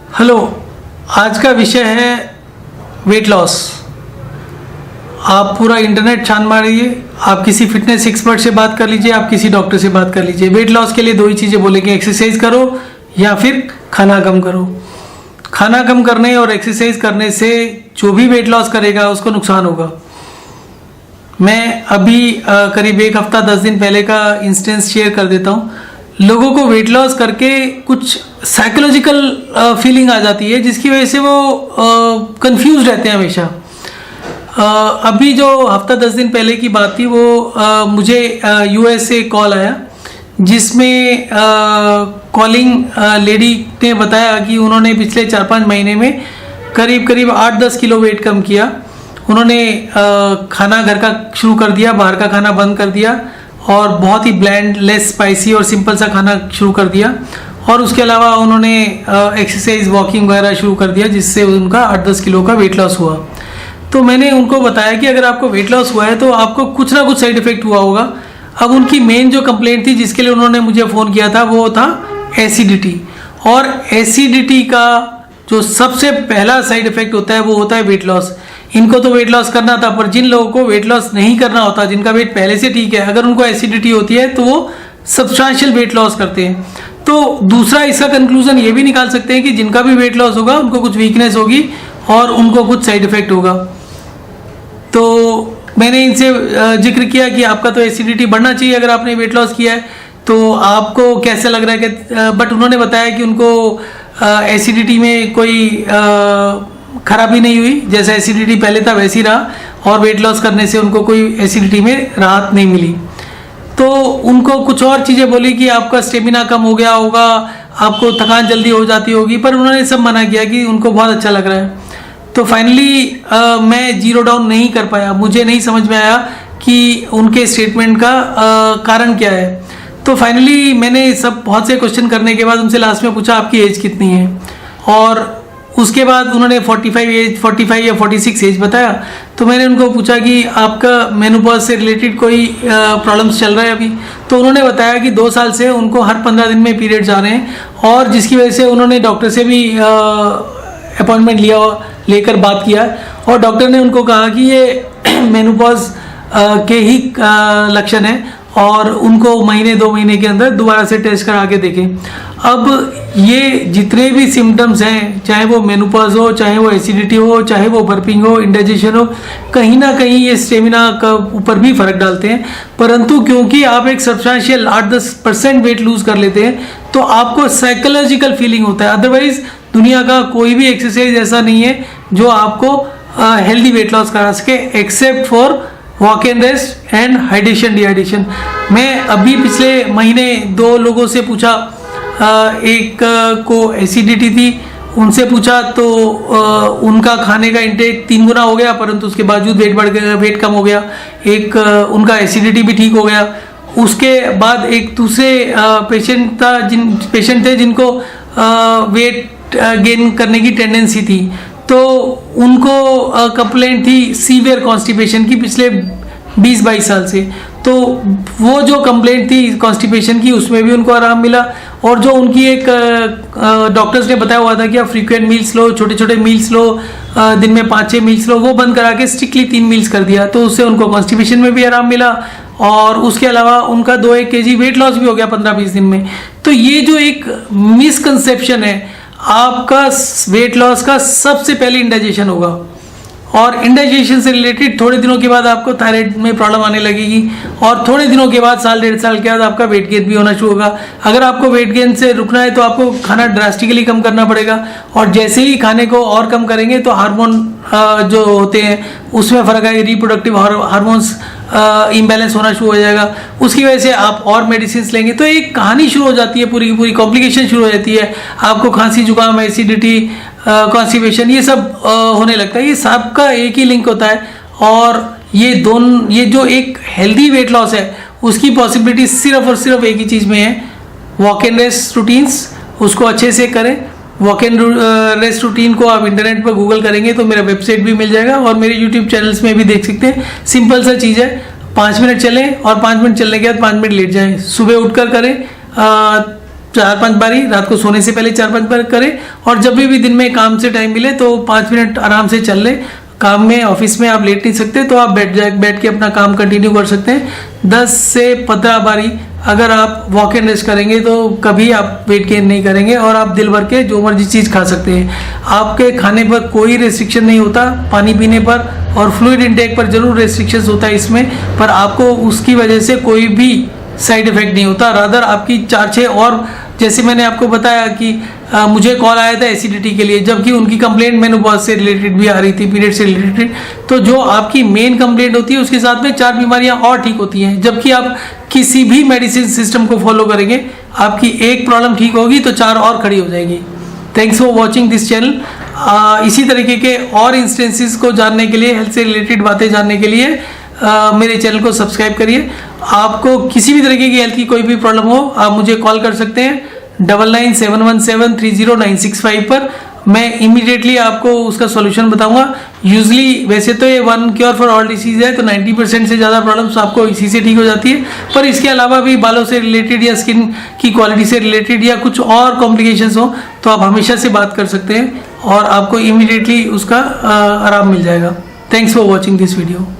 Hello, आज का विषय है वेट लॉस। आप पूरा इंटरनेट छान मारिए, आप किसी फिटनेस एक्सपर्ट से बात कर लीजिए, आप किसी डॉक्टर से बात कर लीजिए। वेट लॉस के लिए दो ही चीज़ें बोलेंगे, एक्सरसाइज करो या फिर खाना कम करो। खाना कम करने और एक्सरसाइज करने से जो भी वेट लॉस करेगा उसको नुकसान होगा। मैं अभी करीब एक हफ्ता 10 दिन पहले का इंस्टेंस शेयर कर देता हूँ। लोगों को वेट लॉस करके कुछ साइकोलॉजिकल फीलिंग आ जाती है जिसकी वजह से वो कंफ्यूज रहते हैं हमेशा। अभी जो हफ्ता 10 दिन पहले की बात थी वो मुझे यूएस से कॉल आया जिसमें कॉलिंग लेडी ने बताया कि उन्होंने पिछले 4-5 महीने में करीब 8-10 किलो वेट कम किया। उन्होंने खाना घर का शुरू कर दिया, बाहर का खाना बंद कर दिया और बहुत ही ब्लैंड, लेस स्पाइसी और सिंपल सा खाना शुरू कर दिया। और उसके अलावा उन्होंने एक्सरसाइज, वॉकिंग वगैरह शुरू कर दिया जिससे उनका 8-10 किलो का वेट लॉस हुआ। तो मैंने उनको बताया कि अगर आपको वेट लॉस हुआ है तो आपको कुछ ना कुछ साइड इफेक्ट हुआ होगा। अब उनकी मेन जो कंप्लेंट थी जिसके लिए उन्होंने मुझे फ़ोन किया था वो था एसिडिटी। और एसिडिटी का जो सबसे पहला साइड इफेक्ट होता है वो होता है वेट लॉस। इनको तो वेट लॉस करना था, पर जिन लोगों को वेट लॉस नहीं करना होता, जिनका वेट पहले से ठीक है, अगर उनको एसिडिटी होती है तो वो सब्सटेंशियल वेट लॉस करते हैं। तो दूसरा इसका कंक्लूजन ये भी निकाल सकते हैं कि जिनका भी वेट लॉस होगा उनको कुछ वीकनेस होगी और उनको कुछ साइड इफेक्ट होगा। तो मैंने इनसे जिक्र किया कि आपका तो एसिडिटी बढ़ना चाहिए अगर आपने वेट लॉस किया है, तो आपको कैसे लग रहा है कि बट उन्होंने बताया कि उनको एसिडिटी में कोई खराबी नहीं हुई, जैसा एसिडिटी पहले था वैसी रहा और वेट लॉस करने से उनको कोई एसिडिटी में राहत नहीं मिली। तो उनको कुछ और चीज़ें बोली कि आपका स्टेमिना कम हो गया होगा, आपको थकान जल्दी हो जाती होगी, पर उन्होंने सब मना किया कि उनको बहुत अच्छा लग रहा है। तो फाइनली मैं जीरो डाउन नहीं कर पाया, मुझे नहीं समझ में आया कि उनके स्टेटमेंट का कारण क्या है। तो फाइनली मैंने सब बहुत से क्वेश्चन करने के बाद उनसे लास्ट में पूछा आपकी एज कितनी है, और उसके बाद उन्होंने 45 या 46 एज बताया। तो मैंने उनको पूछा कि आपका मेनोपॉज से रिलेटेड कोई प्रॉब्लम्स चल रहा है अभी। तो उन्होंने बताया कि 2 साल से उनको हर 15 दिन में पीरियड्स आ रहे हैं और जिसकी वजह से उन्होंने डॉक्टर से भी अपॉइंटमेंट लेकर बात किया और डॉक्टर ने उनको कहा कि ये मेनोपॉज के ही लक्षण है और उनको महीने 2 महीने के अंदर दोबारा से टेस्ट करा के देखें। अब ये जितने भी सिम्टम्स हैं, चाहे वो मेनोपॉज हो, चाहे वो एसिडिटी हो, चाहे वो बर्पिंग हो, इंडाइजेशन हो, कहीं ना कहीं ये स्टेमिना का ऊपर भी फर्क डालते हैं। परंतु क्योंकि आप एक सब्सटेंशियल 8-10% वेट लूज कर लेते हैं तो आपको साइकोलॉजिकल फीलिंग होता है। अदरवाइज दुनिया का कोई भी एक्सरसाइज ऐसा नहीं है जो आपको हेल्दी वेट लॉस करा सके except for walk and rest and hydration, dehydration. मैं अभी पिछले महीने 2 लोगों से पूछा, एक को एसिडिटी थी, उनसे पूछा तो उनका खाने का इंटेक 3 गुना हो गया परंतु उसके बावजूद वेट बढ़ गया, वेट कम हो गया। एक उनका एसिडिटी भी ठीक हो गया। उसके बाद एक दूसरे पेशेंट थे जिनको वेट गेन करने की टेंडेंसी थी, तो उनको कंप्लेंट थी सीवियर कॉन्स्टिपेशन की पिछले 20-22 साल से। तो वो जो कंप्लेंट थी कॉन्स्टिपेशन की उसमें भी उनको आराम मिला। और जो उनकी एक डॉक्टर्स ने बताया हुआ था कि आप फ्रीक्वेंट मील्स लो, छोटे छोटे मील्स लो, दिन में 5-6 मील्स लो, वो बंद करा के स्ट्रिक्टली 3 मील्स कर दिया। तो उससे उनको कॉन्स्टिपेशन में भी आराम मिला और उसके अलावा उनका 2-1 kg वेट लॉस भी हो गया 15-20 दिन में। तो ये जो एक मिसकंसेप्शन है, आपका वेट लॉस का सबसे पहले इंडाइजेशन होगा और इंडाइजेशन से रिलेटेड थोड़े दिनों के बाद आपको थायराइड में प्रॉब्लम आने लगेगी और थोड़े दिनों के बाद 1-1.5 साल के बाद आपका वेट गेन भी होना शुरू होगा। अगर आपको वेट गेन से रुकना है तो आपको खाना ड्रास्टिकली कम करना पड़ेगा और जैसे ही खाने को और कम करेंगे तो हार्मोन जो होते हैं उसमें फर्क आएगा, रिप्रोडक्टिव हार्मोन्स इम्बैलेंस होना शुरू हो जाएगा। उसकी वजह से आप और मेडिसिन लेंगे तो एक कहानी शुरू हो जाती है, पूरी की पूरी कॉम्प्लिकेशन शुरू हो जाती है। आपको खांसी, जुकाम, एसिडिटी, कॉन्स्टिपेशन ये सब होने लगता है। ये सब का एक ही लिंक होता है और ये जो एक हेल्दी वेट लॉस है उसकी पॉसिबिलिटी सिर्फ और सिर्फ एक ही चीज़ में है, वॉक एंड रेस्ट रूटीन्स, उसको अच्छे से करें। वॉक एंड रेस्ट रूटीन को आप इंटरनेट पर गूगल करेंगे तो मेरा वेबसाइट भी मिल जाएगा और मेरे यूट्यूब चैनल्स में भी देख सकते हैं। सिंपल सा चीज़ है, 5 मिनट चलें और 5 मिनट चलने के बाद 5 मिनट लेट जाएं। सुबह उठकर करें, 4-5 बारी, रात को सोने से पहले 4-5 बार करें, और जब भी दिन में काम से टाइम मिले तो 5 मिनट आराम से चल ले। काम में, ऑफिस में आप लेट नहीं सकते तो आप बैठ के अपना काम कंटिन्यू कर सकते हैं। 10 से 15 बारी अगर आप वॉक एंड रेस्ट करेंगे तो कभी आप वेट गेन नहीं करेंगे, और आप दिल भर के जो मर्जी चीज़ खा सकते हैं। आपके खाने पर कोई रेस्ट्रिक्शन नहीं होता, पानी पीने पर और फ्लूइड इंटेक पर जरूर रेस्ट्रिक्शंस होता है इसमें, पर आपको उसकी वजह से कोई भी साइड इफेक्ट नहीं होता। रादर आपकी 4-6 और, जैसे मैंने आपको बताया कि मुझे कॉल आया था एसिडिटी के लिए, जबकि उनकी कंप्लेंट मेनोपॉज से रिलेटेड भी आ रही थी, पीरियड से रिलेटेड। तो जो आपकी मेन कंप्लेंट होती है उसके साथ में 4 बीमारियां और ठीक होती हैं, जबकि आप किसी भी मेडिसिन सिस्टम को फॉलो करेंगे, आपकी एक प्रॉब्लम ठीक होगी तो 4 और खड़ी हो जाएगी। Thanks for watching this channel. इसी तरीके के और इंस्टेंसेस को जानने के लिए, हेल्थ से रिलेटेड बातें जानने के लिए मेरे चैनल को सब्सक्राइब करिए। आपको किसी भी तरीके की हेल्थ की कोई भी प्रॉब्लम हो, आप मुझे कॉल कर सकते हैं 9971730965 पर। मैं इमीडिएटली आपको उसका सॉल्यूशन बताऊंगा। यूजली वैसे तो ये one cure for all disease है, तो 90% से ज़्यादा प्रॉब्लम्स आपको इसी से ठीक हो जाती है। पर इसके अलावा भी बालों से रिलेटेड या स्किन की क्वालिटी से रिलेटेड या कुछ और कॉम्प्लिकेशंस हो तो आप हमेशा से बात कर सकते हैं और आपको इमीडिएटली उसका आराम मिल जाएगा। Thanks for watching this video.